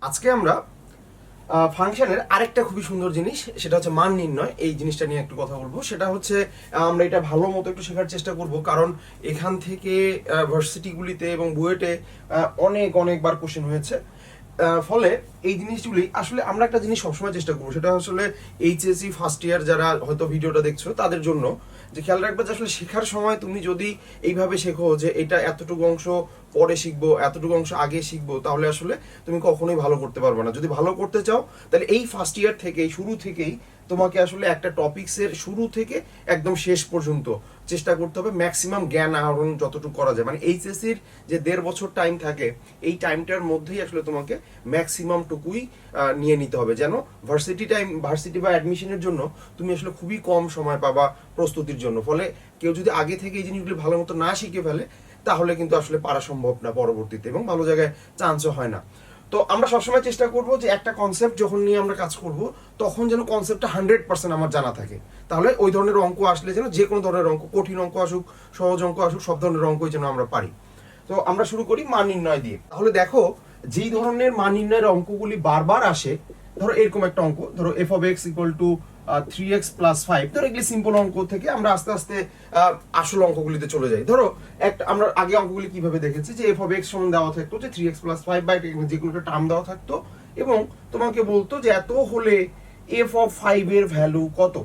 আজকে আমরা ফাংশনের আরেকটা খুবই সুন্দর জিনিস, সেটা হচ্ছে মান নির্ণয়। এই জিনিসটা নিয়ে একটু কথা বলবো। সেটা হচ্ছে আমরা এটা ভালো মতো একটু শেখার চেষ্টা করব, কারণ এখান থেকে ভার্সিটিগুলিতে এবং বুয়েটে অনেক অনেকবার কোশ্চেন হয়েছে। ফলে এই জিনিসগুলি আসলে আমরা একটা জিনিস সবসময় চেষ্টা করবো, সেটা আসলে এইচএসসি ফার্স্ট ইয়ার যারা হয়তো ভিডিওটা দেখছো তাদের জন্য, যে খেয়াল রাখবে যে আসলে শেখার সময় তুমি যদি এইভাবে শেখো যে এটা এতটুকু অংশ পরে শিখবো, এতটুকু অংশ আগে শিখবো, তাহলে আসলে তুমি কখনোই ভালো করতে পারবে না। যদি ভালো করতে চাও তাহলে এই ফার্স্ট ইয়ার থেকেই, শুরু থেকেই তোমাকে আসলে একটা টপিক্সের শুরু থেকে একদম শেষ পর্যন্ত চেষ্টা করতে হবে ম্যাক্সিমাম জ্ঞান আহরণ যতটুকু করা যায়। মানে এইচএসসির যে 1.5 বছর টাইম থাকে, এই টাইমটার মধ্যেই আসলে তোমাকে ম্যাক্সিমাম টুকুই নিয়ে নিতে হবে, যেন ভার্সিটি বা অ্যাডমিশনের জন্য তুমি আসলে খুবই কম সময় পাবা প্রস্তুতির জন্য। ফলে কেউ যদি আগে থেকে এই জিনিসগুলি ভালো মতো না শিখে ফেলে, তাহলে কিন্তু আসলে পারা সম্ভব না পরবর্তীতে, এবং ভালো জায়গায় চান্সও হয় না। তো আমরা সবসময় চেষ্টা করব যে একটা কনসেপ্ট যখন নিয়ে আমরা কাজ করব, তখন যেন কনসেপ্টটা 100% আমার জানা থাকে। তাহলে ওই ধরনের অঙ্ক আসলে যেন, যে কোনো ধরনের অঙ্ক, কঠিন অঙ্ক আসুক, সহজ অঙ্ক আসুক, সব ধরনের অঙ্কই যেন আমরা পারি। তো আমরা শুরু করি মান নির্ণয় দিয়ে। তাহলে দেখো, যেই ধরনের মান নির্ণয়ের অঙ্কগুলি বারবার আসে, ধরো এরকম একটা অঙ্ক, ধরো F of x equal to 3x+5, ধরো এগুলি সিম্পল অঙ্ক থেকে আমরা আস্তে আস্তে আসল অঙ্কগুলিতে চলে যাই। ধরো একটা, আমরা আগে অঙ্কগুলি কিভাবে দেখেছি, যে এফ অফ এক্স সমান দেওয়া থাকতো যে 3x+5, বা যে কোনো একটা টার্ম দেওয়া থাকতো, এবং তোমাকে বলতো যে এত হলে এফ অফ 5 এর ভ্যালু কত।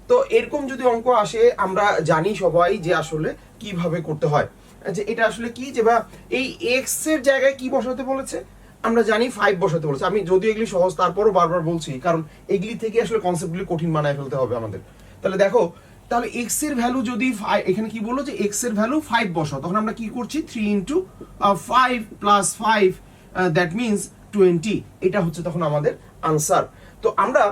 তো এরকম যদি অঙ্ক আসে, আমরা জানি সবাই যে আসলে কিভাবে করতে হয়, যে এটা আসলে কি, যে বা এই এক্স এর জায়গায় কি বসাতে বলেছে, আমরা জানি 5 বসাতে বলেছে। আমি যদিও এগুলি সহজ, তারপরও বারবার বলছি, কারণ এগুলি থেকে আসলে কনসেপ্টগুলি কঠিন বানায় ফেলতে হবে আমাদের। তাহলে দেখো, তাহলে এক্স এর ভ্যালু যদি এখানে কি বললো যে এক্স এর ভ্যালু 5 বসাও, তখন আমরা কি করছি, 3 ইন্টু 5 প্লাস 5, দ্যাট মিনস 20। এটা হচ্ছে তখন আমাদের আনসার। তো আমরা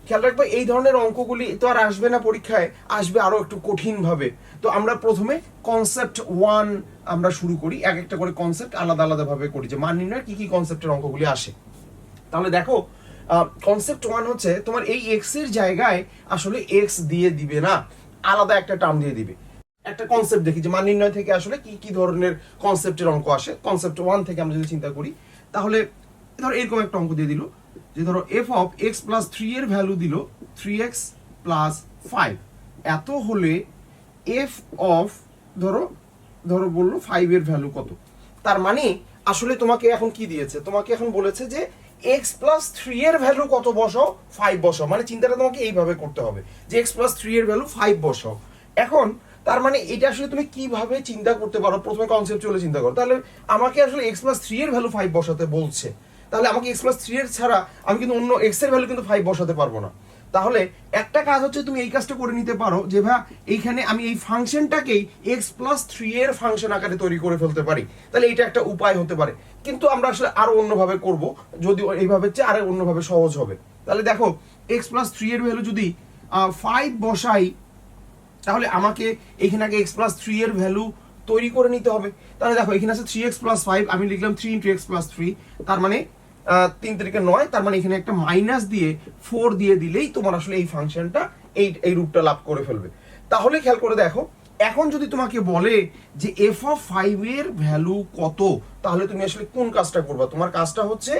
খেয়াল রাখবো, এই ধরনের অঙ্কগুলি তো আর আসবে না পরীক্ষায়, আসবে আরো একটু কঠিন ভাবে। তো আমরা প্রথমে কনসেপ্ট 1 আমরা শুরু করি, এক একটা করে কনসেপ্ট আলাদা আলাদা ভাবে করি, যে মান নির্ণয়ের কি কি কনসেপ্টের অঙ্কগুলি আসে। তাহলে দেখো, কনসেপ্ট 1 হচ্ছে তোমার এই এক্স এর জায়গায় আসলে এক্স দিয়ে দিবে না, আলাদা একটা টার্ম দিয়ে দিবে। একটা কনসেপ্ট দেখি যে মান নির্ণয় থেকে আসলে কি কি ধরনের কনসেপ্টের অঙ্ক আসে। কনসেপ্ট 1 থেকে আমরা যদি চিন্তা করি, তাহলে ধরো এরকম একটা অঙ্ক দিয়ে দিল, যে ধরো এফ অফ এক্স প্লাস 3 এর ভ্যালু দিল 3x+5, এত হলে এফ অফ, ধরো ধরো বললো 5 এর ভ্যালু কত। তার মানে আসলে তোমাকে এখন কি দিয়েছে, তোমাকে এখন বলেছে যে x+3 এর ভ্যালু কত বসাও, 5 বসাও। মানে চিন্তাটা তোমাকে এইভাবে করতে হবে যে x+3 এর ভ্যালু 5 বসাও। এখন তার মানে এটা আসলে তুমি কিভাবে চিন্তা করতে পারো, প্রথমে কনসেপচুয়ালি চিন্তা করো। তাহলে আমাকে আসলে x+3 এর ভ্যালু 5 বসাতে বলছে, তাহলে আমাকে x+3 এর ছাড়া আমি কিন্তু অন্য x এর ভ্যালু কিন্তু 5 বসাতে পারবো না। তাহলে একটা কাজ হচ্ছে, তুমি এই কাজটা করে নিতে পারো, যে ভাই এইখানে আমি এই ফাংশনটাকেই x+3 এর ফাংশন আকারে তৈরি করে ফেলতে পারি। তাহলে এটা একটা উপায় হতে পারে, কিন্তু আমরা আসলে আরো অন্যভাবে করব, যদি এইভাবে চেয়ে আরো অন্যভাবে সহজ হবে। তাহলে দেখো, x+3 এর ভ্যালু যদি 5 বসাই, তাহলে আমাকে এখানে আগে x+3 এর ভ্যালু তৈরি করে নিতে হবে। তাহলে দেখো, এখানে আছে 3x+5, আমি লিখলাম 3 × x+3, তার মানে 3 3 9, তার মানে এখানে একটা মাইনাস দিয়ে 4 দিয়ে দিলেই তোমার আসলে এই ফাংশনটা এই রূপটা লাভ করে ফেলবে। তাহলে খেয়াল করে দেখো, এখন যদি তোমাকে বলে যে এফ অফ 5 এর ভ্যালু কত, তাহলে তুমি আসলে কোন কাজটা করবা। তোমার কাজটা হচ্ছে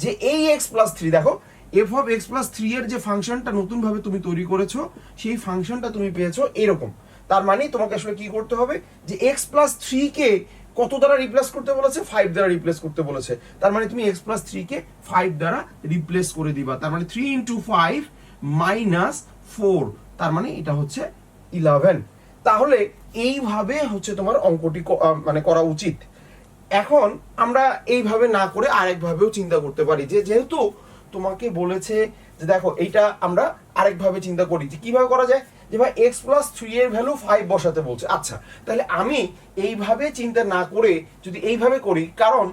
যে এই x+3, দেখো এফ অফ x+3 এর যে ফাংশনটা নতুন ভাবে তুমি তৈরি করেছো, সেই ফাংশনটা তুমি পেয়েছো এরকম। তার মানে তোমাকে আসলে কি করতে হবে, যে x+3 কে কত দ্বারা রিপ্লেস করতে বলেছে, 5 দ্বারা রিপ্লেস করতে বলেছে। তার মানে তুমি x+3 কে 5 দ্বারা রিপ্লেস করে দিবা। তার মানে 3 × 5 - 4, তার মানে এটা হচ্ছে 11। তাহলে এইভাবে হচ্ছে তোমার অঙ্কটি মানে করা উচিত। এখন আমরা এইভাবে না করে আরেকভাবেও চিন্তা করতে পারি, যে যেহেতু তোমাকে বলেছে যে দেখো, এইটা আমরা আরেকভাবে চিন্তা করি, যে কিভাবে করা যায়, যে ভাই x+3 এর ভ্যালু 5 বসাতে বলছে। আচ্ছা, তাহলে আমি এইভাবে চিন্তা না করে যদি এইভাবে করি, কারণ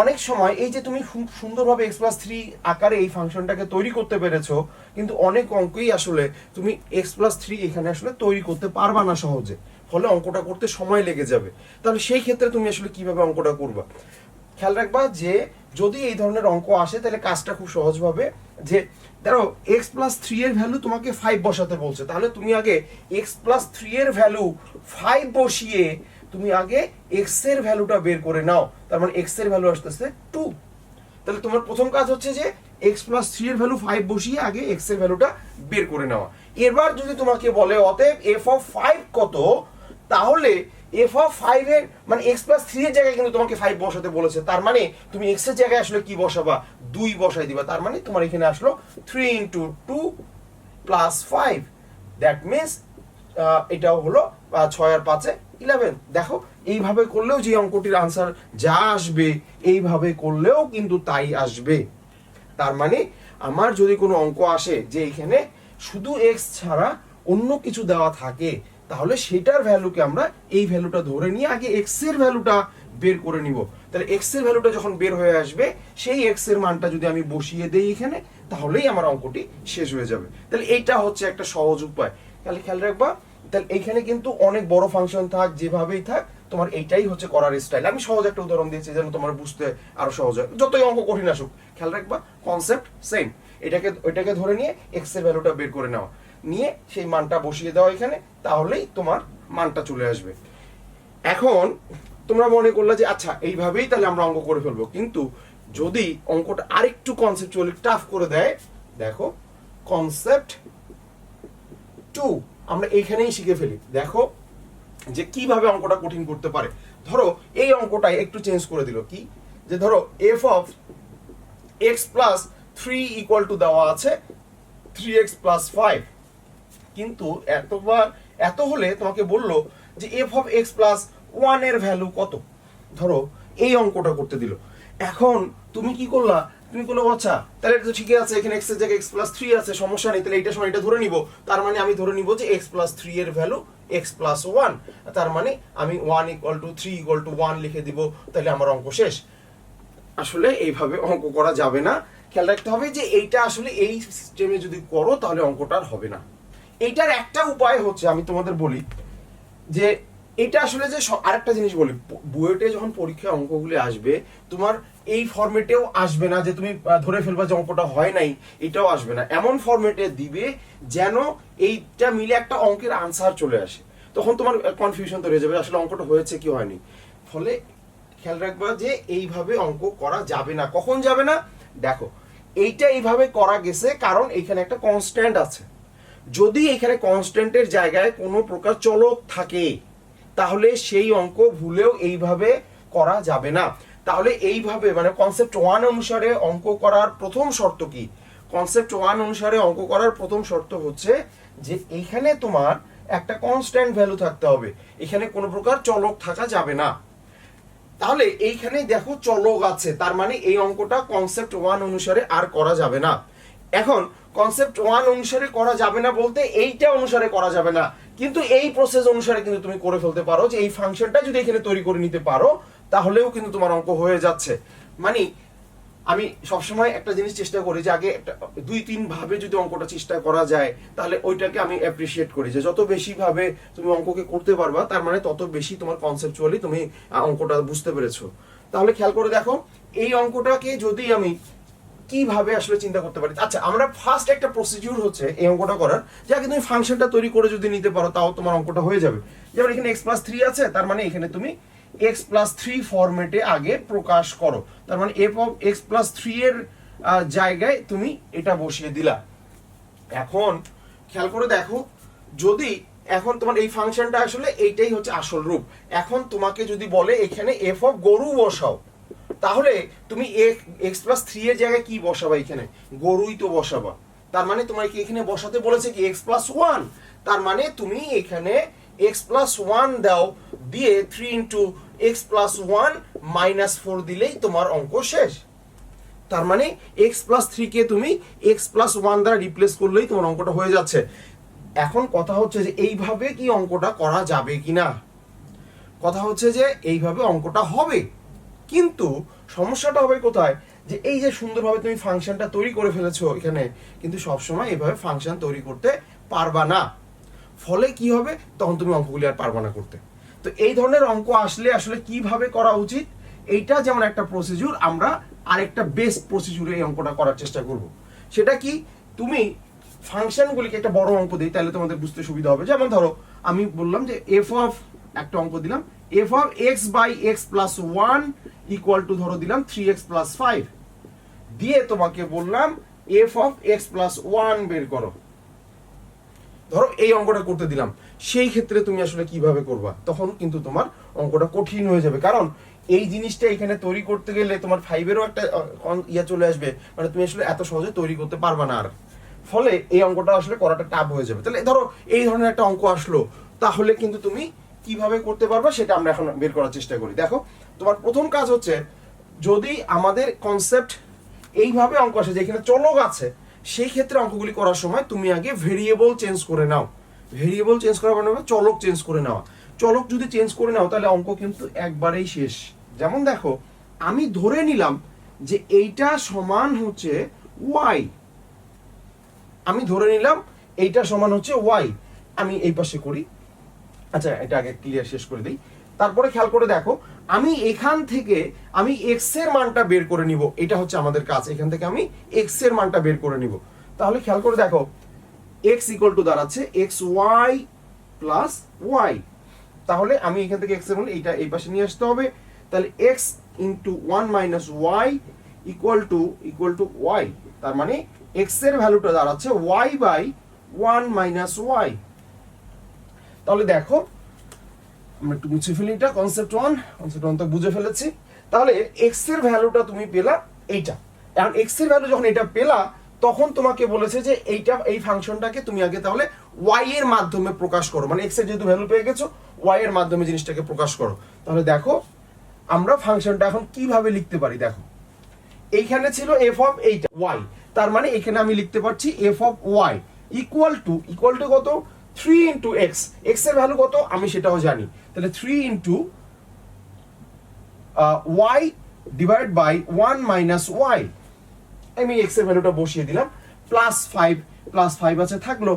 অনেক সময় এই যে তুমি খুব সুন্দরভাবে x+3 আকারে এই ফাংশনটাকে তৈরি করতে পেরেছো, কিন্তু অনেক অঙ্কই আসলে তুমি x+3 এখানে আসলে তৈরি করতে পারবা না সহজে, ফলে অঙ্কটা করতে সময় লেগে যাবে। তাহলে সেই ক্ষেত্রে তুমি আসলে কিভাবে অঙ্কটা করবা, খেয়াল রাখবা যে যদি এই ধরনের অঙ্ক আসে, তাহলে কাজটা খুব সহজভাবে, যে ধরো x+3 এর ভ্যালু তোমাকে 5 বসাতে বলছে, তাহলে তুমি আগে x+3 এর ভ্যালু 5 বসিয়ে তুমি আগে x এর ভ্যালুটা বের করে নাও। তার মানে x এর ভ্যালু আসতেছে 2। তাহলে তোমার প্রথম কাজ হচ্ছে যে x প্লাস 3 এর ভ্যালু 5 বসিয়ে আগে x এর ভ্যালুটা বের করে নেওয়া। এবার যদি তোমাকে বলে অতএব f অফ 5 কত, তাহলে f অফ 5 এর মানে x প্লাস 3 এর জায়গায় কিন্তু তোমাকে 5 বসাতে বলেছে, তার মানে তুমি x এর জায়গায় আসলে কি বসাবা, 2 বসাই দিবা। তার মানে তোমার এখানে আসলো 3 ইন্টু 2 প্লাস 5, দ্যাট মিনস এটাও হলো 6 আর 5 11। দেখো এইভাবে করলেও যে অঙ্কটির আনসার যা আসবে, এইভাবে করলেও কিন্তু তাই আসবে। তার মানে আমার যদি কোনো অঙ্ক আসে যে এখানে শুধু x ছাড়া অন্য কিছু দেওয়া থাকে, তাহলে সেটার ভ্যালুকে আমরা এই ভ্যালুটা ধরে নিয়ে আগে x এর ভ্যালুটা বের করে নিব। তাহলে x এর ভ্যালুটা যখন বের হয়ে আসবে, সেই x এর মানটা যদি আমি বসিয়ে দেই এখানে, তাহলেই আমার অঙ্কটি শেষ হয়ে যাবে। তাহলে এইটা হচ্ছে একটা সহজ উপায়। তাহলে খেয়াল রাখবা, তাহলে এইখানে কিন্তু অনেক বড় ফাংশন থাক, যেভাবেই থাক, তোমার এইটাই হচ্ছে করার স্টাইল। আমি সহজ একটা উদাহরণ দিয়েছি যেন তোমার বুঝতে আরো সহজ হয়। যতই অঙ্ক কঠিন আসুক, খেয়াল রাখবা কনসেপ্ট সেম। ওইটাকে ধরে নিয়ে x এর ভ্যালুটা বের করে নেওয়া, নিয়ে সেই মানটা বসিয়ে দেওয়া এখানে, তাহলেই তোমার মানটা চলে আসবে। এখন তোমরা মনে করলে যে আচ্ছা এইভাবেই তাহলে আমরা অঙ্ক করে ফেলবো, কিন্তু যদি অঙ্কটা আরেকটু কনসেপচুয়ালি টাফ করে দেয়, দেখো কনসেপ্ট 2 আমরা এইখানেই শিখে ফেলি। দেখো যে কিভাবে অঙ্কটা কঠিন করতে পারে। ধরো এই অঙ্কটাই একটু চেঞ্জ করে দিল, কি যে ধরো f of x plus 3 equal two দেওয়া আছে 3x প্লাস 5, কিন্তু এত হলে তোমাকে বললো যে f অফ x প্লাস 1 এর ভ্যালু কত। ধরো এই অঙ্কটা করতে দিল, এখন তুমি কি করলা, তুমি করলো আচ্ছা তাহলে এটা তো ঠিকই আছে, এখানে x এর জায়গায় x প্লাস 3 আছে, সমস্যা নেই, তাহলে এইটা সময় এটা ধরে নিব। তার মানে আমি ধরে নিব যে x প্লাস 3 এর ভ্যালু x প্লাস 1, তার মানে আমি 1 ইকুয়াল টু 3 ইকুয়াল টু 1 লিখে দিব, তাহলে আমার অঙ্ক শেষ। আসলে এইভাবে অঙ্ক করা যাবে না। খেয়াল রাখতে হবে যে এইটা আসলে এই সিস্টেমে যদি করো তাহলে অঙ্কটা আর হবে না। এইটার একটা উপায় হচ্ছে, আমি তোমাদের বলি যে এটা আসলে যে আরেকটা জিনিস বলি, বুয়েটে যখন পরীক্ষায় অঙ্কগুলি আসবে, তোমার এই ফরম্যাটেও আসবে না যে তুমি ধরে ফেলবা যে অঙ্কটা হয় নাই, এটাও আসবে না। এমন ফরম্যাটে দিবে যেন এইটা মিলে একটা অঙ্কের আনসার চলে আসে, তখন তোমার কনফিউশন তৈরি হয়ে যাবে আসলে অঙ্কটা হয়েছে কি হয়নি। ফলে খেয়াল রাখবা যে এইভাবে অঙ্ক করা যাবে না। কখন যাবে না, দেখো এইটা এইভাবে করা গেছে কারণ এখানে একটা কনস্ট্যান্ট আছে। যদি এখানে কনস্ট্যান্টের জায়গায় কোনো প্রকার চলক থাকে, তাহলে সেই অঙ্ক ভুলেও এইভাবে করা যাবে না। তাহলে এইভাবে মানে কনসেপ্ট 1 অনুসারে অঙ্ক করার প্রথম শর্ত কি, কনসেপ্ট 1 অনুসারে অঙ্ক করার প্রথম শর্ত হচ্ছে যে এইখানে তোমার একটা কনস্ট্যান্ট ভ্যালু থাকতে হবে, এখানে কোনো প্রকার চলক থাকা যাবে না। তাহলে এইখানে দেখো চলক আছে, তার মানে এই অঙ্কটা কনসেপ্ট 1 অনুসারে আর করা যাবে না। এখন কনসেপ্ট 1 অনুসারে করা যাবে না বলতে এইটা অনুসারে করা যাবে না, কিন্তু এই প্রসেস অনুসারে কিন্তু তুমি করে ফেলতে পারো। যে এই ফাংশনটা যদি এখানে তৈরি করে নিতে পারো, তাহলেও কিন্তু তোমার অঙ্ক হয়ে যাচ্ছে। মানে আমি সবসময় একটা জিনিস চেষ্টা করি যে আগে 2-3 ভাবে যদি অঙ্কটা চেষ্টা করা যায়, তাহলে ওইটাকে আমি অ্যাপ্রিসিয়েট করি যে যত বেশি ভাবে তুমি অঙ্ককে করতে পারবা, তার মানে তত বেশি তোমার কনসেপচুয়ালি তুমি অঙ্কটা বুঝতে পেরেছো। তাহলে খেয়াল করে দেখো এই অঙ্কটাকে যদি আমি কিভাবে আসলে চিন্তা করতে পারি। আচ্ছা, আমরা ফার্স্ট একটা প্রসিডিউর হচ্ছে এই অঙ্কটা করার, যে আগে তুমি ফাংশনটা তৈরি করে যদি নিতে পারো, তাও তোমার অঙ্কটা হয়ে যাবে। যেমন এখানে x প্লাস 3 আছে, তার মানে এখানে তুমি x প্লাস 3 ফরম্যাটে আগে প্রকাশ করো। তার মানে f অফ x প্লাস 3 এর জায়গায় তুমি এটা বসিয়ে দিলা। এখন খেয়াল করে দেখো, যদি এখন তোমার এই ফাংশনটা আসলে এইটাই হচ্ছে আসল রূপ। এখন তোমাকে যদি বলে এখানে f অফ গরু বসাও, তাহলে তুমি x প্লাস 3 এর জায়গায় কি বসাবা, এখানে গরুই তো বসাবা। তার মানে তোমার কি এখানে বসাতে বলেছে কি x প্লাস 1, তার মানে তুমি এখানে x প্লাস 1 দাও, দিয়ে 3 ইন্টু x প্লাস 1 মাইনাস 4 দিলেই তোমার অঙ্ক শেষ। তার মানে x প্লাস 3 কে তুমি x প্লাস 1 দ্বারা রিপ্লেস করলেই তোমার অঙ্কটা হয়ে যাচ্ছে। এখন কথা হচ্ছে যে এইভাবে কি অঙ্কটা করা যাবে কিনা, কথা হচ্ছে যে এইভাবে অঙ্কটা হবে, কিন্তু সমস্যাটা হবে কোথায়, যে এই যে সুন্দরভাবে তুমি ফাংশনটা তৈরি করে ফেলেছো এখানে, কিন্তু সবসময় এইভাবে ফাংশন তৈরি করতে পারবা না। ফলে কি হবে, তখন তুমি অঙ্কগুলি আর পারবা না করতে। তো এই ধরনের অঙ্ক আসলে আসলে কিভাবে করা উচিত, এইটা যেমন একটা প্রসিডিউর, আমরা আরেকটা বেস্ট প্রসিডিউরে এই অঙ্কটা করার চেষ্টা করব। সেটা কি, তুমি ফাংশনগুলিকে একটা বড় অঙ্ক দিই, তাহলে তোমাদের বুঝতে সুবিধা হবে। যেমন ধরো আমি বললাম যে f অফ, একটা অঙ্ক দিলাম, f of x by x plus 1 equal to ধরো দিলাম 3x প্লাস 5। দিয়ে তোমাকে বললাম F of x plus one বের করো। ধরো এই অঙ্কটা করতে দিলাম, সেই ক্ষেত্রে তুমি আসলে কিভাবে করবা? তখন কিন্তু তোমার অঙ্কটা কঠিন হয়ে যাবে, কারণ এই জিনিসটা এখানে তৈরি করতে গেলে তোমার ফাইভেরও একটা ইয়া চলে আসবে, মানে তুমি আসলে এত সহজে তৈরি করতে পারবা না আর। ফলে এই অঙ্কটা আসলে করাটা টাফ হয়ে যাবে। তাহলে ধরো এই ধরনের একটা অঙ্ক আসলো, তাহলে কিন্তু তুমি কিভাবে করতে পারবা সেটা আমরা এখন বের করার চেষ্টা করি। দেখো, তোমার প্রথম কাজ হচ্ছে, যদি আমাদের কনসেপ্ট এইভাবে অঙ্ক আসে যেখানে চলক আছে, সেই ক্ষেত্রে অঙ্কগুলি করার সময় তুমি আগে ভেরিয়েবল চেঞ্জ করে নাও। ভেরিয়েবল চেঞ্জ করার মানে চলক চেঞ্জ করে নেওয়া। চলক যদি চেঞ্জ করে নাও তাহলে অঙ্ক কিন্তু একবারেই শেষ। যেমন দেখো, আমি ধরে নিলাম যে এইটা সমান হচ্ছে ওয়াই। আমি ধরে নিলাম এইটা সমান হচ্ছে ওয়াই। আমি এই পাশে করি, আচ্ছা এটা আগে ক্লিয়ার শেষ করে দিই। তারপরে খেয়াল করে দেখো, আমি এখান থেকে আমি এক্স এর মানটা বের করে নিব। এটা হচ্ছে আমাদের কাজ, এখান থেকে আমি এক্স এর মানটা বের করে নিব। তাহলে খেয়াল করে দেখো, এক্স ইকুয়াল টু দাঁড়াচ্ছে এক্স ওয়াই প্লাস ওয়াই। তাহলে আমি এখান থেকে এক্স এর মান এইটা এই পাশে নিয়ে আসতে হবে। তাহলে X into one minus Y equal to Y. তার মানে এক্স এর ভ্যালুটা দাঁড়াচ্ছে Y by one minus Y. তাহলে দেখো, আমরা একটু মুছে ফেলি এটা। কনসেপ্ট ওয়ান তো বুঝে ফেলেছি। তাহলে এক্স এর ভ্যালুটা তুমি পেলা এইটা। এখন এক্স এর ভ্যালু যখন এটা পেলা, তখন তোমাকে বলেছে যে এই ফাংশনটাকে তুমি আগে তাহলে ওয়াই এর মাধ্যমে প্রকাশ করো। মানে এক্স এর যেহেতু ভ্যালু পেয়ে গেছো, ওয়াই এর মাধ্যমে জিনিসটাকে প্রকাশ করো। তাহলে দেখো আমরা ফাংশনটা এখন কিভাবে লিখতে পারি। দেখো, এইখানে ছিল এফ অফ এইটা ওয়াই, তার মানে এখানে আমি লিখতে পারছি F of Y equal to কত, 3 ইন্টু এক্স। এক্স এর ভ্যালু কত আমি সেটাও জানি। তাহলে 3 into Y divide by 1 minus Y. আমি এক্স এর ভ্যালুটা বসিয়ে দিলাম, প্লাস 5 আছে থাকলো।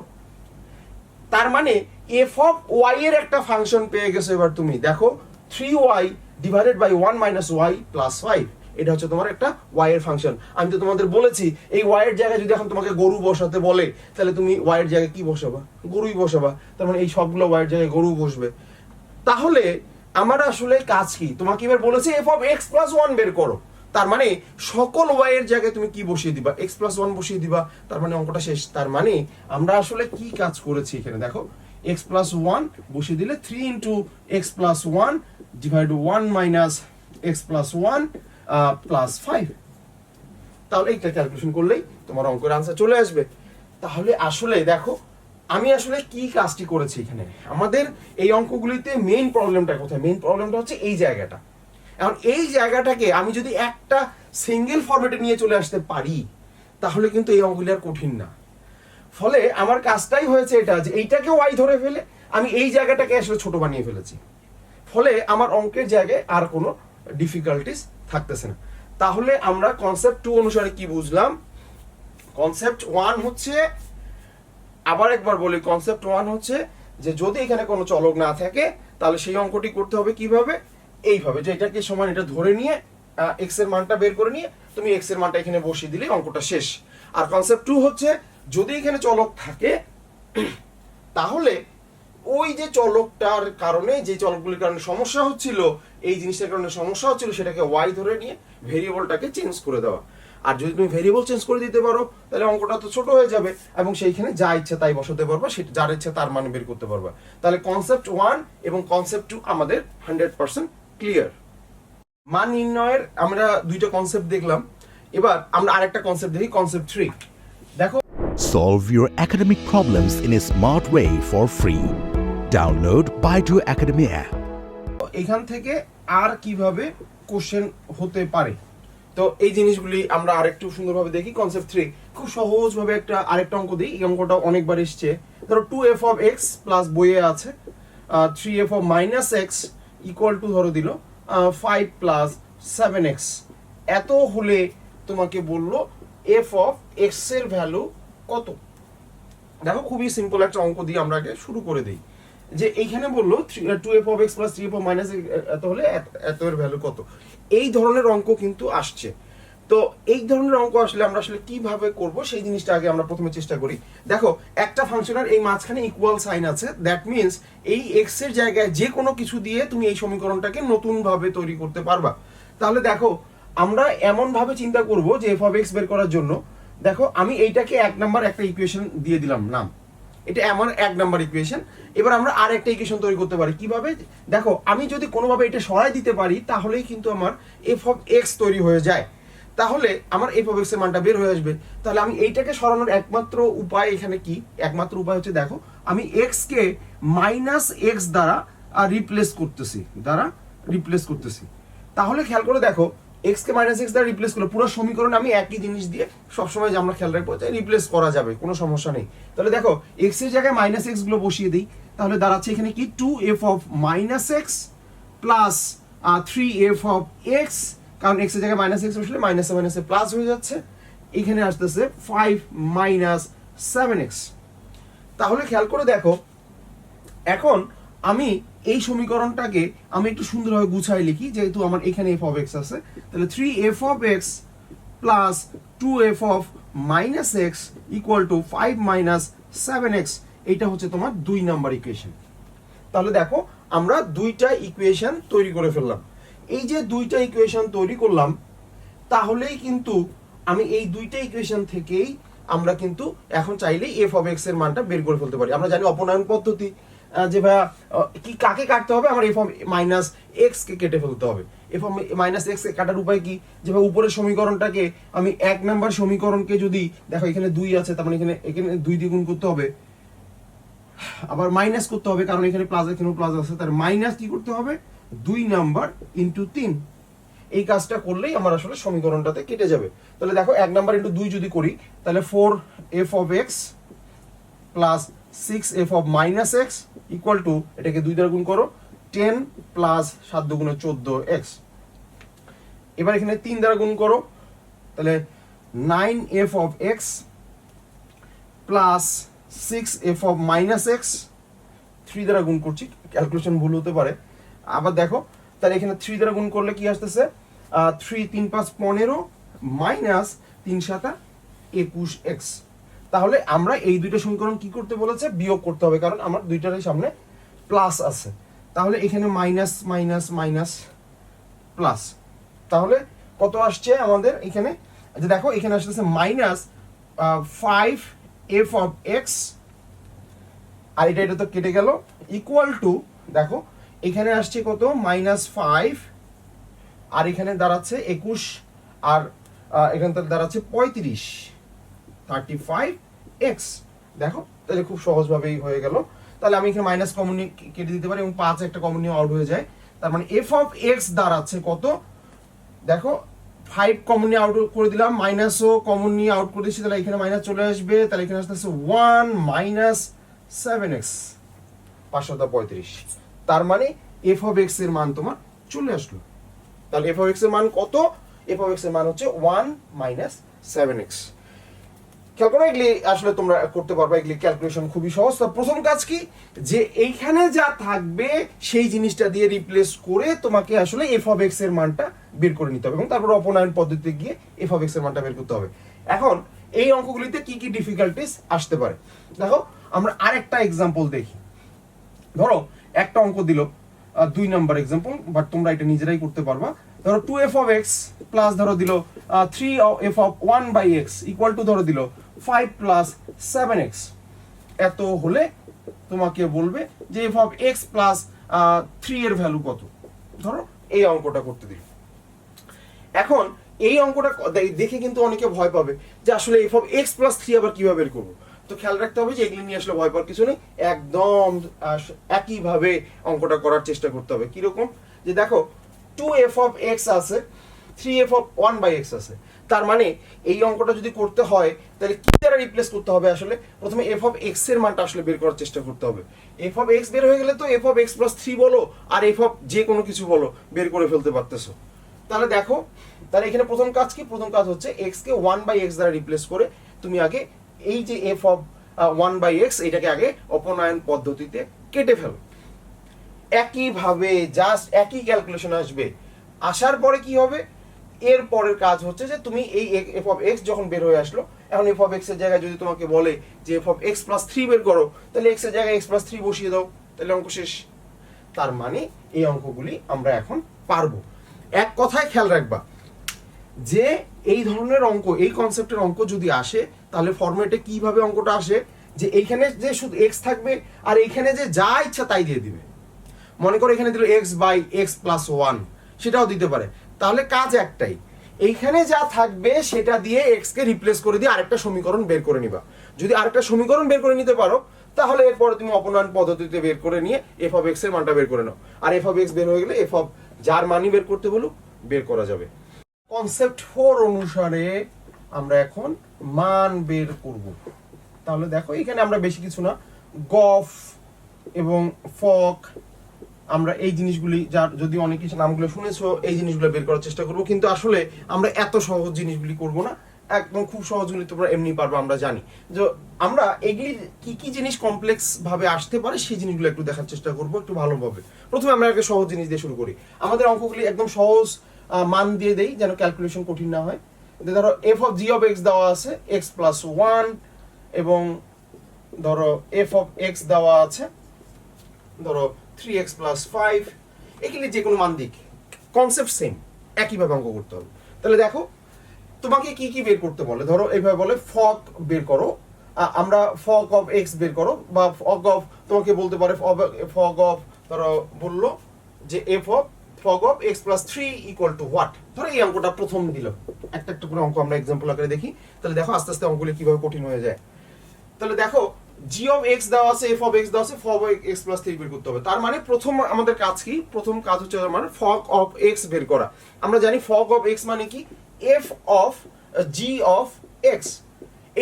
তার মানে এফ অফ ওয়াই এর একটা ফাংশন পেয়ে গেছো। এবার তুমি দেখো 3y divided by 1 minus Y plus 5, এটা হচ্ছে তোমার একটা ওয়াই এর ফাংশন। আমি তো তোমাদের বলেছি এই ওয়াই এর জায়গায় যদি এখন তোমাকে গরু বসাতে বলে, তাহলে তুমি ওয়াই এর জায়গায় কি বসাবা? গরুই বসাবা। তার মানে এই সবগুলো ওয়াই এর জায়গায় গরু বসবে। তাহলে আমার আসলে কাজ কি? তোমাকে এবার বলেছি F of x plus one বের করো। তার মানে সকল ওয়াই এর জায়গায় তুমি কি বসিয়ে দিবা? এক্স প্লাস ওয়ান বসিয়ে দিবা। তার মানে অঙ্কটা শেষ। তার মানে আমরা আসলে কি কাজ করেছি এখানে? দেখো, এক্স প্লাস ওয়ান বসিয়ে দিলে 3 into x plus one divide 1 minus X plus one plus 5। তাহলে এইটা ক্যালকুলেশন করলেই তোমার অঙ্কের আনসার চলে আসবে। তাহলে আসলে দেখো, আমি আসলে কি কাজটি করেছি এখানে। আমাদের এই অঙ্কগুলিতে মেইন প্রবলেমটা কোথায়? মেইন প্রবলেমটা হচ্ছে এই জায়গাটা। এখন এই জায়গাটাকে আমি যদি একটা সিঙ্গেল ফরম্যাটে নিয়ে চলে আসতে পারি, তাহলে কিন্তু এই অঙ্কগুলি আর কঠিন না। ফলে আমার কাজটাই হয়েছে এটা, যে এইটাকে ওয়াই ধরে ফেলে আমি এই জায়গাটাকে আসলে ছোট বানিয়ে ফেলেছি। ফলে আমার অঙ্কের জায়গায় আর কোনো ডিফিকাল্টিস থাকতেছে না। তাহলে আমরা কনসেপ্ট 2 অনুসারে কি বুঝলাম? কনসেপ্ট 1 হচ্ছে, আবার একবার বলি, কনসেপ্ট 1 হচ্ছে যে যদি এখানে কোনো চলক না থাকে, তাহলে সেই অঙ্কটি করতে হবে কিভাবে? এইভাবে, যে এটাকে সমান এটা ধরে নিয়ে এক্স এর মানটা বের করে নিয়ে তুমি এক্স এর মানটা এখানে বসিয়ে দিলে অঙ্কটা শেষ। আর কনসেপ্ট 2 হচ্ছে, যদি এখানে চলক থাকে, তাহলে ওই যে চলকটার কারণে, যে চলকগুলির কারণে সমস্যা হচ্ছিল, এই জিনিসটার কারণে সমস্যা হচ্ছিল, সেটাকে ওয়াই ধরে নিয়ে ভেরিয়েবলটাকে চেঞ্জ করে দেওয়া। আর যদি তুমি ভেরিয়েবল চেঞ্জ করে দিতে পারো, তাহলে অঙ্কটা তো ছোট হয়ে যাবে এবং সেইখানে যা ইচ্ছা তাই বসাতে পারবা, সেটা যার ইচ্ছা তার মান বের করতে পারবা। তাহলে কনসেপ্ট 1 এবং কনসেপ্ট 2 আমাদের 100% ক্লিয়ার। মান নির্ণয়ের আমরা দুইটা কনসেপ্ট দেখলাম। এবার আমরা আরেকটা কনসেপ্ট দেখি, কনসেপ্ট 3। দেখো, Solve your academic problems in a smart way for free. Download Baidu Academy app. এখান থেকে আর কিভাবে কোশ্চেন হতে পারে, তো এই জিনিসগুলি আমরা আরেকটু সুন্দরভাবে দেখি। কনসেপ্ট 3 খুব সহজভাবে আরেকটা অঙ্ক দিই। এই অঙ্কটা অনেকবার এসছে। ধরো 2f অফ x প্লাস বইয়ে আছে 3f of minus x equal to ধরো দিল 5 প্লাস 7x। এত হলে তোমাকে বললো f অফ x এর ভ্যালু কত। দেখো, খুবই সিম্পল একটা অঙ্ক দিয়ে আমরা আগে শুরু করে দিই। যে এইখানে বললো 2f of x plus 3f of minus এত হলে এত এর ভ্যালু কত। এই ধরনের অঙ্ক কিন্তু আসছে। তো এই ধরনের অঙ্ক আসলে আমরা আসলে কিভাবে করব সেই জিনিসটা আগে আমরা প্রথমে চেষ্টা করি। দেখো, একটা ফাংশনের এই মাঝখানে ইকুয়াল সাইন আছে, দ্যাট মিনস এই x এর জায়গায় যে কোনো কিছু দিয়ে তুমি এই সমীকরণটাকে নতুন ভাবে তৈরি করতে পারবা। তাহলে দেখো, আমরা এমন ভাবে চিন্তা করব যে এফ অফ এক্স বের করার জন্য, দেখো আমি এইটাকে 1 নাম্বার একটা ইকুয়েশন দিয়ে দিলাম নাম, এটা আমার 1 নাম্বার ইকুয়েশন। এবার আমরা আর একটা ইকুয়েশন তৈরি করতে পারি কিভাবে, দেখো আমি যদি কোনোভাবে এটা সরাই দিতে পারি তাহলেই কিন্তু আমার এফ অফ এক্স তৈরি হয়ে যায়, তাহলে আমার এফ অফ এক্স এর মানটা বের হয়ে আসবে। তাহলে আমি এইটাকে সরানোর একমাত্র উপায় এখানে কি, একমাত্র উপায় হচ্ছে দেখো আমি এক্স কে মাইনাস এক্স দ্বারা রিপ্লেস করতেছি। তাহলে খেয়াল করে দেখো এক্স কে মাইনাস এক্স দ্বারা রিপ্লেস করলে পুরো সমীকরণ আমি একই জিনিস দিয়ে সবসময় যে আমরা খেয়াল রাখবো যে রিপ্লেস করা যাবে, কোনো সমস্যা নেই। তাহলে দেখো এক্স এর জায়গায় মাইনাস এক্স গুলো বসিয়ে দিই, তাহলে দাঁড়াচ্ছে এখানে কি 2f of minus X plus 3f of x, কারণ এক্স এর জায়গায় মাইনাস এক্স বসলে মাইনাসে মাইনাসে প্লাস হয়ে যাচ্ছে, এখানে আসতেছে 5 মাইনাস 7x। তাহলে খেয়াল করে দেখো এখন আমি এই সমীকরণটাকে আমি একটু সুন্দরভাবে গুছাই লিখি, যেহেতু আমার এখানে f অফ x আছে, তাহলে 3f of x plus 2f of minus x equal to 5 minus 7x, এইটা হচ্ছে তোমার 2 নাম্বার ইকুয়েশন। তাহলে দেখো আমরা দুইটা ইকুয়েশন তৈরি করে ফেললাম। এই যে দুইটা ইকুয়েশন তৈরি করলাম, তাহলেই কিন্তু আমি এই দুইটা ইকুয়েশন থেকেই আমরা কিন্তু এখন চাইলেই এফ অফ এক্স এর মানটা বের করে ফেলতে পারি। আমরা জানি অপনয়ন পদ্ধতি, যে ভাইয়া কি কাকে কাটতে হবে, আমার এফ অফ মাইনাস এক্স কে কেটে ফেলতে হবে। এফ অফ মাইনাস এক্স কে কাটার উপায় কি, যেভাবে উপরের সমীকরণটাকে আমি 1 নাম্বার সমীকরণকে যদি দেখো এখানে 2 আছে, তার মানে এখানে 2 দিয়ে গুণ করতে হবে, আবার মাইনাস করতে হবে কারণ এখানে প্লাস এখানেও প্লাস আছে, তার মাইনাস কি করতে হবে 2 নাম্বার ইনটু 3। এই কাজটা করলেই আমার আসলে সমীকরণটাতে কেটে যাবে। তাহলে দেখো 1 নাম্বার ইনটু 2 যদি করি তাহলে 4f of x plus 6f of minus x equal to, এটাকে 2 দ্বারা গুণ করো 10 প্লাস 7 দুগুণে 14x। এবার এখানে 3 দ্বারা গুণ করো, তাহলে 9f of x plus 6f of minus x, 3 দ্বারা গুণ করছি, ক্যালকুলেশন ভুল হতে পারে। আবার দেখো তাহলে এখানে 3 দ্বারা গুণ করলে কি আসতেছে 3 3 5 15 মাইনাস 3 7 21x। তাহলে আমরা এই দুইটা সমীকরণ কি করতে বলেছে, বিয়োগ করতে হবে, কারণ আমার দুইটারই সামনে প্লাস আছে। তাহলে এখানে মাইনাস মাইনাস মাইনাস প্লাস, তাহলে কত আসছে আমাদের এখানে, যে দেখো এখানে আসতেছে মাইনাস 5f অফ x, আর এটা তো কেটে গেল, ইকুয়াল টু দেখো এখানে আসছে কত -5, আর এখানে দাঁড়াচ্ছে 21, আর এখানে দাঁড়াচ্ছে 35x। দেখো তাহলে খুব সহজভাবেই হয়ে গেল। তাহলে আমি এখানে মাইনাস কমন নিয়ে কেটে দিতে পারি এবং 5 একটা কমন নিয়ে আউট হয়ে যায়। তার মানে f অফ x দাঁড়াচ্ছে কত, দেখো 5 কমন নিয়ে আউট করে দিলাম, মাইনাসও কমন নিয়ে আউট করে দিচ্ছি, তাহলে এখানে মাইনাস চলে আসবে, তাহলে এখানে আসতেছে 1 মাইনাস 7x 535। তার মানে এফ অফ এক্স এর মান তোমার চলে আসলো। তাহলে এফ অফ এক্স এর মান কত, এফ অফ এক্স এর মান হচ্ছে 1 মাইনাস 7x। খেয়াল করো এগুলি আসলে তোমরা করতে পারবে, এগুলি ক্যালকুলেশন খুবই সহজ। তো প্রথম কাজ কি, যে এইখানে যা থাকবে সেই জিনিসটা দিয়ে রিপ্লেস করে তোমাকে আসলে এফ অফ এক্স এর মানটা বের করে নিতে হবে এবং তারপর অপনয়ন পদ্ধতিতে গিয়ে এফ অফ এক্স এর মানটা বের করতে হবে। এখন এই অঙ্কগুলিতে কি কি ডিফিকাল্টিস আসতে পারে, দেখো আমরা আরেকটা এক্সাম্পল দেখি। ধরো একটা অঙ্ক দিল 2 নাম্বার এক্সাম্পল, বাট তোমরা এটা নিজেরাই করতে পারবা। ধরো 2f অফ x প্লাস ধরো দিল 3f of 1/x equal to ধরো দিল 5 প্লাস 7x। এত হলে তোমাকে বলবে যে f অফ x প্লাস 3 এর ভ্যালু কত। ধরো এই অঙ্কটা করতে দিল। এখন এই অঙ্কটা দেখে কিন্তু অনেকে ভয় পাবে যে আসলে f অফ x প্লাস 3 আবার কিভাবে বের করব। তো খেয়াল রাখতে হবে যে এগুলি নিয়ে আসলে ভয় পাওয়ার কিছু নেই, একদম একইভাবে অঙ্কটা করার চেষ্টা করতে হবে। কিরকম, যে দেখো 2f অফ x আছে, 3f অফ 1/x আছে, তার মানে এই অঙ্কটা যদি করতে হয় তাহলে কি দ্বারা রিপ্লেস করতে হবে, আসলে প্রথমে f অফ x এর মানটা আসলে বের করার চেষ্টা করতে হবে। f অফ x বের হয়ে গেলে তো f অফ x প্লাস 3 বলো আর f অফ যে কোনো কিছু বলো বের করে ফেলতে পারতেছো। তাহলে দেখো, তাহলে এখানে প্রথম কাজ কি, প্রথম কাজ হচ্ছে x কে 1/x দ্বারা রিপ্লেস করে তুমি আগে এই যে f অফ 1/x এটাকে আগে অপনয়ন পদ্ধতিতে কেটে ফেলো। একইভাবে জাস্ট একই ক্যালকুলেশন আসবে, আসার পরে কি হবে, এর পরের কাজ হচ্ছে যে তুমি এই f অফ x যখন বের হয়ে আসলো, এখন f অফ x এর জায়গায় যদি তোমাকে বলে যে f অফ x প্লাস 3 বের করো, তাহলে x এর জায়গায় x প্লাস 3 বসিয়ে দাও, তাহলে অঙ্ক শেষ। তার মানে এই অঙ্কগুলি আমরা এখন পারবো। এক কথায় খেয়াল রাখবা, যে এই ধরনের অঙ্ক, এই কনসেপ্টের অঙ্ক যদি আসে তাহলে ফরম্যাটে কিভাবে অঙ্কটা আসে, যে এইখানে যে শুধু এক্স থাকবে আর এইখানে যে যা ইচ্ছা তাই দিয়ে দিবে। মনে করো এখানে দিল X by X plus one, সেটাও দিতে পারে। তাহলে কাজ একটাই, এইখানে যা থাকবে সেটা দিয়ে এক্স কে রিপ্লেস করে দিয়ে আরেকটা সমীকরণ বের করে নিবা। যদি আরেকটা সমীকরণ বের করে নিতে পারো তাহলে এরপরে তুমি অপনয়ন পদ্ধতিতে বের করে নিয়ে এফ অফ এক্স এর মানটা বের করে নাও, আর এফ অফ এক্স বের হয়ে গেলে এফ অফ যার মানই বের করতে বলো বের করা যাবে। কনসেপ্ট 4 অনুসারে আমরা এখন মান বের করব। তাহলে দেখো এখানে আমরা বেশি কিছু না, গফ এবং ফক, আমরা এই জিনিসগুলি যার যদি অনেক কিছু নামগুলো শুনেছো এই জিনিসগুলো বের করার চেষ্টা করব, কিন্তু আসলে আমরা এত সহজ জিনিসগুলি করব না, একদম খুব সহজগুলি তোমরা এমনি পারবে আমরা জানি। যে আমরা এগুলি কি কি জিনিস কমপ্লেক্স ভাবে আসতে পারে সেই জিনিসগুলো একটু দেখার চেষ্টা করব একটু ভালোভাবে। প্রথমে আমরা একটা সহজ জিনিস দিয়ে শুরু করি। আমাদের অঙ্কগুলি একদম সহজ মান দিয়ে দেই যেন ক্যালকুলেশন কঠিন না হয়। ধরো F of G of x দেওয়া আছে এক্স প্লাস ওয়ান, এবং ধরো এফ অফ এক্স দেওয়া আছে ধরো 3x প্লাস 5, এগুলি যে কোনো মান দিক, কনসেপ্ট সেম, একইভাবে অঙ্ক করতে হবে। তাহলে দেখো তোমাকে কি কি বের করতে বলে, ধরো এইভাবে বলে ফক বের করো, আমরা ফক অফ এক্স বের করো, বা ফক অফ তোমাকে বলতে পারে ফক অফ, ধরো বললো যে f of fog of x plus 3 equal to what. ধরো এই অঙ্কটা প্রথম দিল, একটা একটা করে অঙ্ক আমরা এক্সাম্পল আকারে দেখি। তাহলে দেখো আস্তে আস্তে অঙ্কগুলি কিভাবে কঠিন হয়ে যায়। তাহলে দেখো জি অফ এক্স দেওয়া আছে, এফ অফ এক্স দেওয়া আছে, ফক অফ এক্স প্লাস 3 বের করতে হবে। তার মানে প্রথম আমাদের কাজ কি, প্রথম কাজ হচ্ছে মানে ফক অফ এক্স বের করা। আমরা জানি ফক অফ এক্স মানে কি, F of G of x,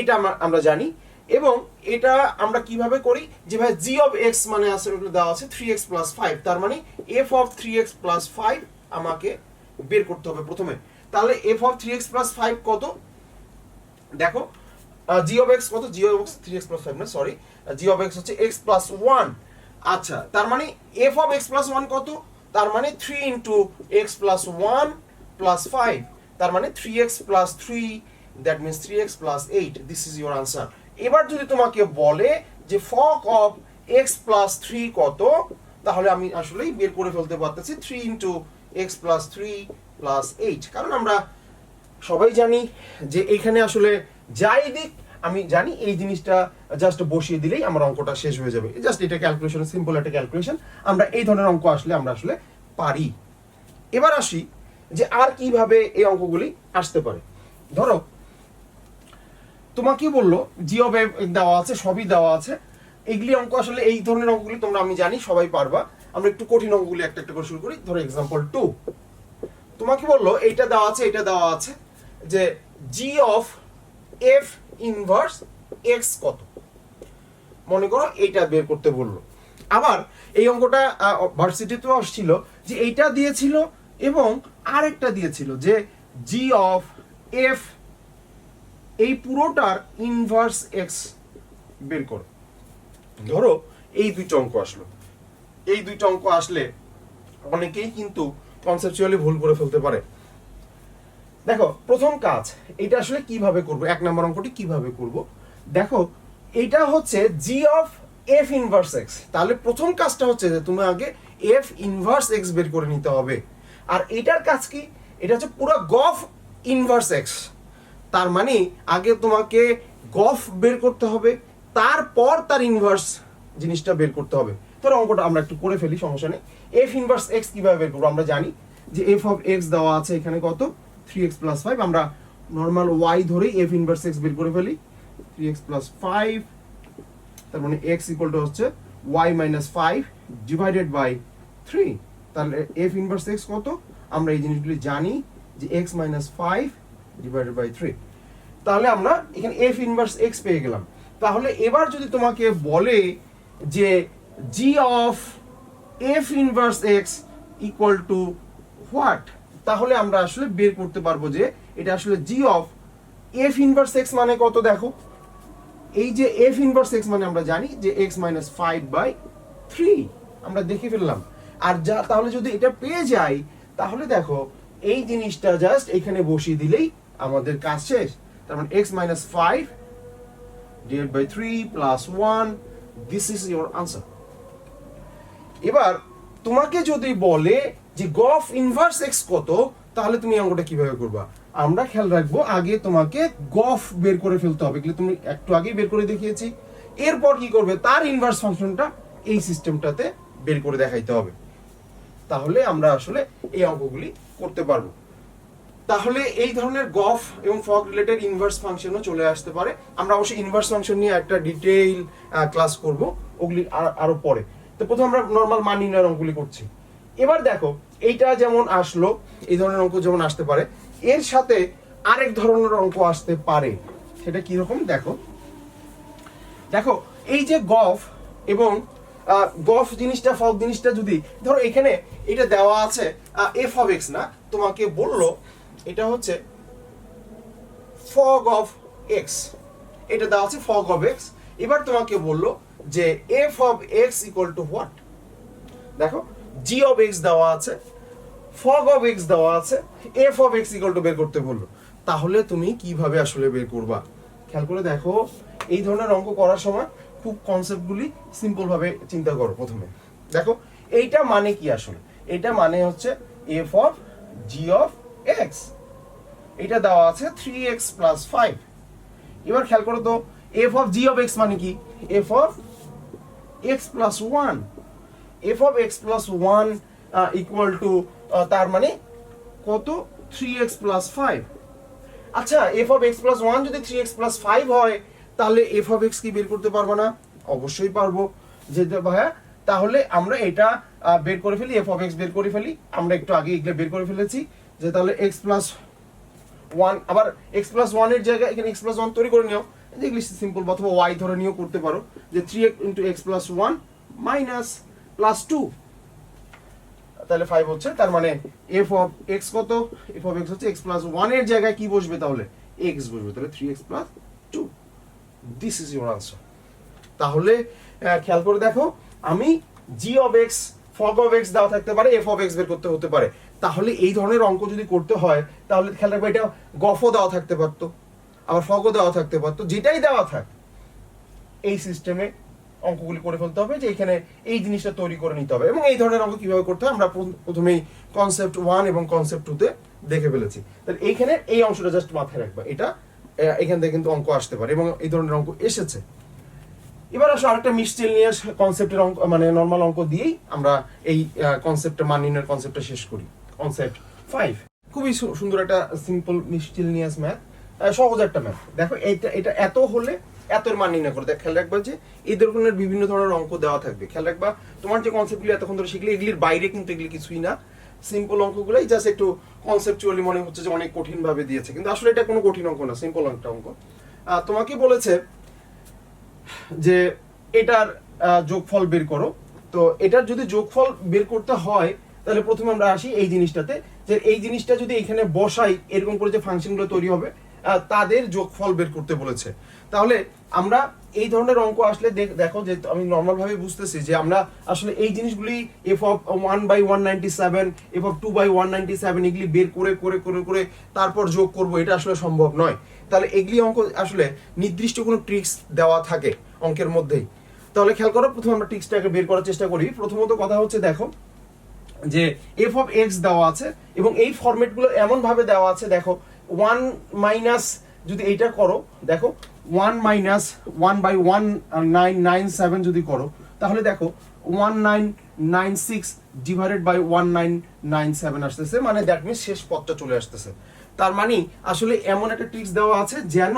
এটা আমরা জানি। এবং এটা আমরা কিভাবে করি, যে ভাই জি অফ এক্স মানে আছে দেওয়া আছে 3x প্লাস 5, তার মানে এফ অফ 3x প্লাস 5 আমাকে বের করতে হবে প্রথমে। তাহলে এফ অফ 3x প্লাস 5 কত, দেখো জি অফ এক্স কত, জি অফ 3x প্লাস 5 না সরি, জি অফ এক্স হচ্ছে x প্লাস 1। আচ্ছা তার মানে এফ অফ x প্লাস 1 কত, তার মানে 3 ইনটু x প্লাস 1 প্লাস 5, তার মানে 3x plus 3, that means 3x plus 8, this is your answer. এবার যদি তোমাকে বলে যে ফক অফ x প্লাস 3 কত, তাহলে আমি আসলেই বের করে ফেলতে পারতেছি 3 ইনটু x প্লাস 3 প্লাস 8, কারণ আমরা সবাই জানি যে এখানে আসলে যাই দিক আমি জানি এই জিনিসটা জাস্ট বসিয়ে দিলেই আমার অঙ্কটা শেষ হয়ে যাবে। জাস্ট এটা ক্যালকুলেশন, সিম্পল একটা ক্যালকুলেশন, আমরা এই ধরনের অঙ্ক আসলে আমরা আসলে পারি। এবার আসি যে আর কিভাবে এই অঙ্কগুলি আসতে পারে। ধরো তোমাকে বললো জি অফ এফ দেওয়া আছে, সবই দেওয়া আছে, এগুলি অঙ্ক আসলে এই ধরনের অঙ্কগুলি তোমরা আমি জানি সবাই পারবা। আমরা একটু কঠিন অঙ্কগুলি একটা একটা করে শুরু করি। ধরো এক্সাম্পল 2, তোমাকে বললো এইটা দেওয়া আছে, এটা দেওয়া আছে যে জি অফ এফ ইনভার্স এক্স কত, মনে করো এইটা বের করতে বললো। আবার এই অঙ্কটা ভার্সিটিতেও আসছিল যে এইটা দিয়েছিল এবং আরেকটা দিয়েছিল যে জি অফ এফ এই পুরোটার ইনভার্স এক্স বের করো। ধরো এই দুইটা অঙ্ক আসলো, এই দুইটা অঙ্ক আসলে অনেকেই কিন্তু কনসেপচুয়ালি ভুল করে ফেলতে পারে। দেখো প্রথম কাজ এটা আসলে কিভাবে করব, এক নম্বর অঙ্কটি কিভাবে করব। দেখো এটা হচ্ছে জি অফ এফ ইনভার্স এক্স, তাহলে প্রথম কাজটা হচ্ছে যে তুমি আগে এফ ইনভার্স এক্স বের করে নিতে হবে। আর এটার কাজ কি, এটা হচ্ছে পুরো গফ ইনভার্স এক্স, তার মানে আগে তোমাকে গফ বের করতে হবে, তারপর তার ইনভার্স জিনিসটা বের করতে হবে। ধরো অঙ্কটা আমরা একটু করে ফেলি, সমস্যা নেই। এফ ইনভার্স এক্স কিভাবে বের করবো, আমরা জানি যে এফ অফ এক্স দেওয়া আছে এখানে কত 3x প্লাস 5, আমরা নর্মাল y ধরেই f ইনভার্স x বের করে ফেলি 3x প্লাস 5, তার মানে x ইকুয়াল টু হচ্ছে y মাইনাস 5 ডিভাইডেড বাই 3, তাহলে f ইনভার্স x কত, আমরা এই জিনিসগুলি জানি যে x মাইনাস 5 ডিভাইডেড বাই 3, তাহলে আমরা এখানে f ইনভার্স x পেয়ে গেলাম। তাহলে এবার যদি তোমাকে বলে যে g of f inverse x equal to what, তাহলে আমরা আসলে বের করতে পারবো যে এটা আসলে জি অফ এফ ইনভার্স এক্স মানে কত। দেখো এই যে এফ ইনভার্স এক্স মানে আমরা জানি যে এক্স মাইনাস 5/3, আমরা দেখে ফেললাম। আর যা তাহলে যদি এটা পেয়ে যাই তাহলে দেখো এই জিনিসটা জাস্ট এখানে বসিয়ে দিলেই আমাদের কাজ শেষ। তার মানে X minus 5 divided by 3 plus 1, this is your answer. এবার তোমাকে যদি বলে যে গফ ইনভার্স এক্স কত, তাহলে তুমি অঙ্কটা কিভাবে করবা? আমরা খেয়াল রাখবো, আগে তোমাকে গফ বের করে ফেলতে হবে, এগুলো তুমি একটু আগেই বের করে দেখিয়েছি। এরপর কি করবে, তার ইনভার্স ফাংশনটা এই সিস্টেমটাতে বের করে দেখাইতে হবে, তাহলে আমরা আসলে এই অঙ্কগুলি করতে পারবো। তাহলে এই ধরনের গফ এবং ফগ রিলেটেড ইনভার্স ফাংশনও চলে আসতে পারে। আমরা অবশ্যই ইনভার্স ফাংশন নিয়ে একটা ডিটেইল ক্লাস করব, ওগুলি আরো পরে। তো প্রথমে আমরা নর্মাল মান নির্ণয়ের অঙ্কগুলি করছি। এবার দেখো, এইটা যেমন আসলো, এই ধরনের অঙ্ক যেমন আসতে পারে, এর সাথে আরেক ধরনের অঙ্ক আসতে পারে। সেটা কি রকম দেখো, দেখো এই যে গফ এবং গফ জিনিসটা, ফগ জিনিসটা, যদি ধরো এখানে এটা দেওয়া আছে এফ অফ এক্স, না তোমাকে বললো এটা হচ্ছে ফগ অফ এক্স, এটা দেওয়া আছে ফগ অফ এক্স। এবার তোমাকে বললো যে f of x equal to what, দেখো জি অফ এক্স দেওয়া আছে, ফগ অফ এক্স দেওয়া আছে, F of x equal to বের করতে বললো। তাহলে তুমি কিভাবে আসলে বের করবা? খেয়াল করে দেখো, এই ধরনের অঙ্ক করার সময় খুব কনসেপ্টগুলি সিম্পল ভাবে চিন্তা করো। প্রথমে দেখো এইটা মানে কি আসলে, এটা মানে হচ্ছে F of G of x, এটা দেওয়া আছে 3x প্লাস 5। এবার খেয়াল করো তো, F of G of x মানে কি, F of x plus 1, F of x plus 1 equal two তার মানে কত, 3x প্লাস 5। আচ্ছা, এফ অফ এক্স প্লাস 1 যদি 3x প্লাস 5 হয়, তাহলে এফ অফ এক্স কি বের করতে পারবো না? অবশ্যই পারবো। যেটা ভাইয়া, তাহলে আমরা এটা বের করে ফেলি, এফ অফ এক্স বের করে ফেলি। আমরা একটু আগে এগুলো বের করে ফেলেছি, যে তাহলে এক্স প্লাস 1, আবার এক্স প্লাস 1 এর জায়গায় এখানে এক্স প্লাস 1 তৈরি করে নিও, যেগুলি সিম্পল, অথবা ওয়াই ধরে নিয়েও করতে পারো, যে 3x into x plus 1 minus plus 2, তাহলে 5 হচ্ছে। তার মানে এফ অফ এক্স কত, এফ অফ এক্স হচ্ছে এক্স প্লাস 1 এর জায়গায় কি বসবে, তাহলে এক্স বসবে, তাহলে 3x plus 2, this is your answer. তাহলে খেয়াল করে দেখো, আমি g of x, fog of x দেওয়া থাকতে পারে, এফ অফ এক্স বের করতে হতে পারে। তাহলে এই ধরনের অঙ্ক যদি করতে হয়, তাহলে খেয়াল রাখবে এটা গফও দেওয়া থাকতে পারতো, আবার ফগও দেওয়া থাকতে পারতো, যেটাই দেওয়া থাক এই সিস্টেমে অঙ্কগুলি করে ফেলতে হবে, যে এখানে এই জিনিসটা তৈরি করে নিতে হবে। এবং এই ধরনের অঙ্ক কিভাবে করতে হয় আমরা প্রথমেই কনসেপ্ট 1 এবং কনসেপ্ট 2 তে দেখে ফেলেছি। তাহলে এইখানে এই অংশটা জাস্ট মাথায় রাখবা, এটা এখান থেকে কিন্তু অঙ্ক আসতে পারে, এবং এই ধরনের অঙ্ক এসেছে। এবার আসো আরেকটা মিসচেলনিয়াস কনসেপ্টের অঙ্ক, মানে নরমাল অঙ্ক দিয়েই আমরা এই কনসেপ্টটা, মান নির্ণয়ের কনসেপ্টটা শেষ করি। কনসেপ্ট 5 খুবই সুন্দর একটা সিম্পল মিসচেলনিয়াস ম্যাথ, সহজ একটা ম্যাথ। দেখো এটা এত হলে এতর মান নির্ণয় করে দেখ। খেয়াল রাখবা যে এই ধরনের বিভিন্ন ধরনের অঙ্ক দেওয়া থাকবে। খেয়াল রাখবা তোমার যে কনসেপ্টগুলো এতক্ষণ ধরে শিখলে, এগুলির বাইরে কিন্তু এগুলি কিছুই না, সিম্পল অঙ্কগুলোই, জাস্ট একটু কনসেপচুয়ালি মনে হচ্ছে যে অনেক কঠিন ভাবে দিয়েছে, কিন্তু আসলে এটা কোনো কঠিন অঙ্ক না, সিম্পল একটা অঙ্ক। তোমাকে বলেছে যে এটার যোগফল বের করো। তো এটার যদি যোগফল বের করতে হয়, তাহলে প্রথমে আমরা আসি এই জিনিসটাতে, যে এই জিনিসটা যদি এখানে বসাই, এরকম করে যে ফাংশনগুলো তৈরি হবে তাদের যোগফল বের করতে বলেছে। তাহলে আমরা এই ধরনের অঙ্ক আসলে দেখো, যে আমি নর্মাল ভাবে বুঝতেছি যে আমরা আসলে এই জিনিসগুলি এফ অফ 1/197, এফ অফ 2/197 এগুলি বের করে করে করে করে তারপর যোগ করব, এটা আসলে সম্ভব নয়। তাহলে এগুলি অঙ্ক আসলে নির্দিষ্ট কোনো ট্রিক্স দেওয়া থাকে অঙ্কের মধ্যেই। তাহলে খেয়াল করো, প্রথমে আমরা ট্রিক্সটাকে বের করার চেষ্টা করি। প্রথমত কথা হচ্ছে, দেখো যে এফ অফ এক্স দেওয়া আছে, এবং এই ফরম্যাটগুলো এমন ভাবে দেওয়া আছে, দেখো 1 মাইনাস যদি এইটা করো, দেখো 1 মাইনাস 1/1997 যদি করো, তাহলে দেখো 1996 ডিভাইডেড বাই 1997 আসতেছে, মানে দ্যাট মিনস শেষ পদটা চলে আসতেছে। তার মানে আসলে এমন একটা ট্রিক্স দেওয়া আছে যেন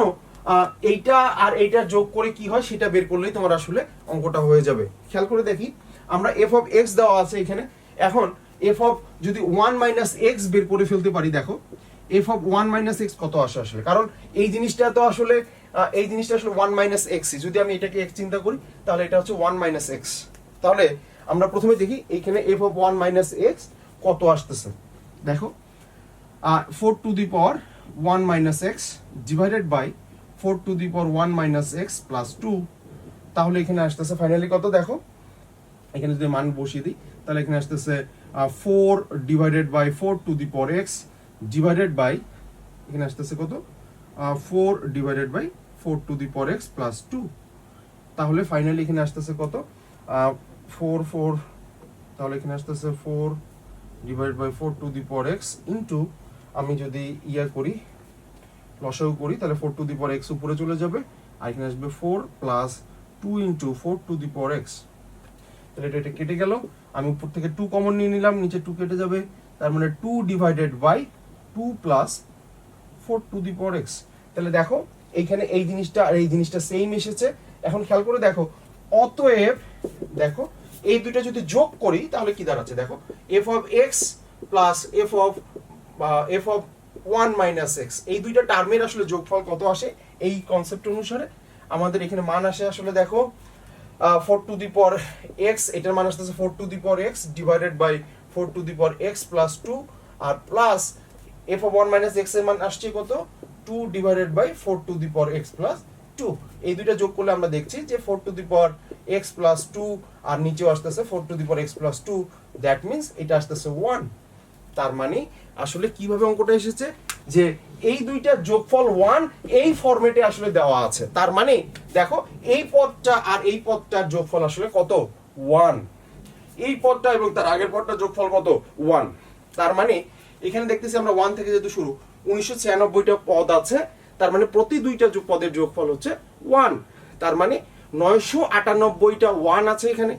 এইটা আর এইটা যোগ করে কি হয় সেটা বের করলেই তোমার আসলে অঙ্কটা হয়ে যাবে। খেয়াল করে দেখি, আমরা এফ অফ এক্স দেওয়া আছে এখানে, এখন এফ অফ যদি 1 মাইনাস এক্স বের করে ফেলতে পারি, দেখো এফ অফ 1 মাইনাস এক্স কত আসে আসলে, কারণ এই জিনিসটা তো আসলে এই জিনিসটা আসলে 1 মাইনাস এক্স, যদি আমি এটাকে এক্স চিন্তা করি, তাহলে এটা হচ্ছে 1 মাইনাস এক্স। তাহলে আমরা প্রথমে দেখি এইখানে এফ অফ 1 মাইনাস এক্স কত আসতেছে, দেখো 4 to the power 1 minus X divided by 4 to the power 1 minus X plus 2, তাহলে এখানে আসতেছে ফাইনালি কত, দেখো এখানে যদি মান বসিয়ে দিই, তাহলে এখানে আসতেছে 4 divided by 4 to the power X divided by, এখানে আসতেছে কত, 4 divided by 4 to the power X plus 2, তাহলে ফাইনালি এখানে আসতেছে কত, 4, তাহলে এখানে আসতেছে 4 divided by 4 to the power X into আমি যদি করি লসাগু করি তাহলে 4 টু দি পাওয়ার x উপরে চলে যাবে, আর এখানে আসবে 4 plus 2 into 4 to the power x। তাহলে এটা কেটে গেল, আমি উপর থেকে 2 কমন নিয়ে নিলাম, নিচে 2 কেটে যাবে, তার মানে 2 divided by 2 plus 4 to the power x। তাহলে দেখো এইখানে এই জিনিসটা আর এই জিনিসটা সেম এসেছে। এখন খেয়াল করে দেখো, অতএব দেখো এই দুইটা যদি যোগ করি তাহলে কি দাঁড়াচ্ছে, দেখো f of x plus f of 1 minus x, এই দুইটা টার্মের আসলে যোগফল কত আসে এই কনসেপ্ট অনুসারে আমাদের এখানে মান আসে আসলে দেখো 4 টু দি পাওয়ার x, এটার মান আসতেছে 4 to the power x divided by 4 to the power x plus 2, আর plus f of 1 minus x এর মান আসছে কত 2 divided by 4 to the power x plus 2। এই দুইটা যোগ করলে আমরা দেখছি যে 4 to the power x plus 2 আর নিচেও আসতেছে 4 to the power x plus 2, that means এটা আসতেছে 1। তার মানে আসলে কিভাবে অঙ্কটা এসেছে যে এই দুইটা যোগফল 1 এই ফরম্যাটে আসলে দেওয়া আছে। তার মানে দেখো এই পদটা আর এই পদটার যোগফল আসলে কত 1, এই পদটা এবং তার আগের পদটার যোগফল কত 1। তার মানে এখানে দেখতেছি আমরা 1 থেকে যেহেতু শুরু 1996টা পদ আছে, তার মানে প্রতি দুইটা পদের যোগফল হচ্ছে 1। তার মানে 998টা 1 আছে এখানে।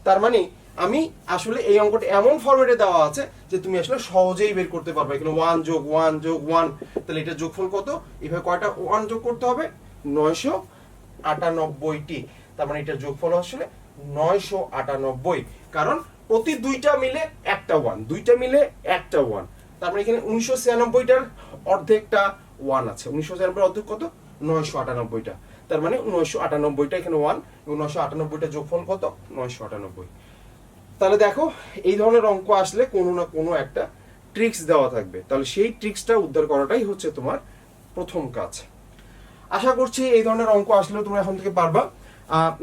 তার মানে আমি আসলে এই অঙ্কটা এমন ফরম্যাটে দেওয়া আছে যে তুমি আসলে সহজেই বের করতে পারবে। এখানে 1 যোগ 1 যোগ 1, তাহলে এটা যোগফল কত, এভাবে কয়টা 1 যোগ করতে হবে 998টি। তার মানে এটা যোগফল আসলে 998, কারণ প্রতি দুইটা মিলে একটা 1, দুইটা মিলে একটা 1। তার মানে এখানে 1996টার অর্ধেকটা 1 আছে, 1996 অর্ধেক কত 998টা। তার মানে 998টা এখানে 1 এবং 998টা যোগফল কত 998। তাহলে দেখো এই ধরনের অঙ্ক আসলে কোনো না কোনো একটা ট্রিক্স দেওয়া থাকবে, তাহলে সেই ট্রিক্সটা উদ্ধার করাটাই হচ্ছে তোমার প্রথম কাজ। আশা করছি এই ধরনের অঙ্ক আসলেও তোমরা এখন থেকে পারবা।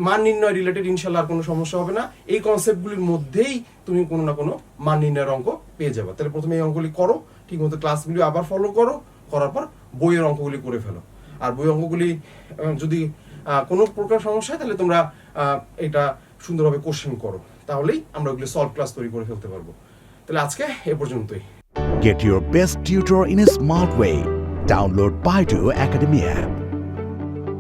মান নির্ণয় রিলেটেড ইনশাল্লাহ আর কোনো সমস্যা হবে না, এই কনসেপ্টগুলির মধ্যেই তুমি কোনো না কোনো মান নির্ণয়ের অঙ্ক পেয়ে যাবে। তাহলে প্রথমে এই অঙ্কগুলি করো, ঠিক মতো ক্লাসগুলি আবার ফলো করো, করার পর বইয়ের অঙ্কগুলি করে ফেলো। আর বই অঙ্কগুলি যদি কোনো প্রকার সমস্যা হয় তাহলে তোমরা এটা সুন্দরভাবে কোশ্চেন করো, তাহলেই আমরা ওগুলো সলভ ক্লাস তৈরি করে ফেলতে পারবো। তাহলে আজকে এ পর্যন্তই। Get your best tutor in a smart way. Download Baidu Academy app.